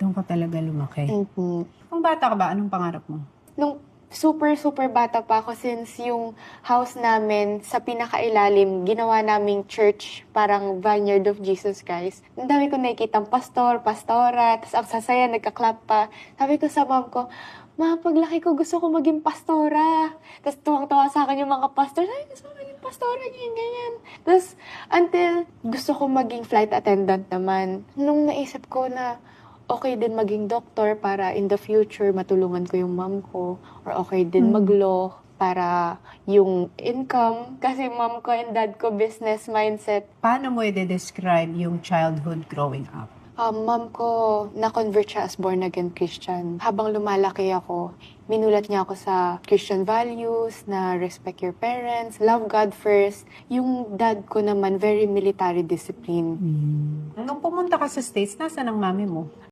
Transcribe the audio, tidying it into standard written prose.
Doon ka talaga lumaki. Mhm. Kung bata ka ba, anong pangarap mo? Nung super bata pa ako, since yung house namin sa pinakailalim, ginawa naming church, parang Vineyard of Jesus Christ. Ang dami ko nakikitang pastor, pastora, tapos ang sasaya, nagka-clap pa. Sabi ko sa mom ko, "Ma, paglaki ko gusto ko maging pastora." Tapos tuwang-tuwa sa akin yung mga pastor, "Ay, gusto ko maging pastora, ganyan." Tapos until gusto ko maging flight attendant naman. Nung naisip ko na okay din maging doktor para in the future matulungan ko yung mom ko, or okay din mag-law para yung income, kasi mom ko and dad ko business mindset. Paano mo i-describe yung childhood growing up? Mom ko, na-convert siya as born-again Christian. Habang lumalaki ako, minulat niya ako sa Christian values, na respect your parents, love God first. Yung dad ko naman, very military discipline. Nung pumunta ka sa States, nasaan ang mami mo?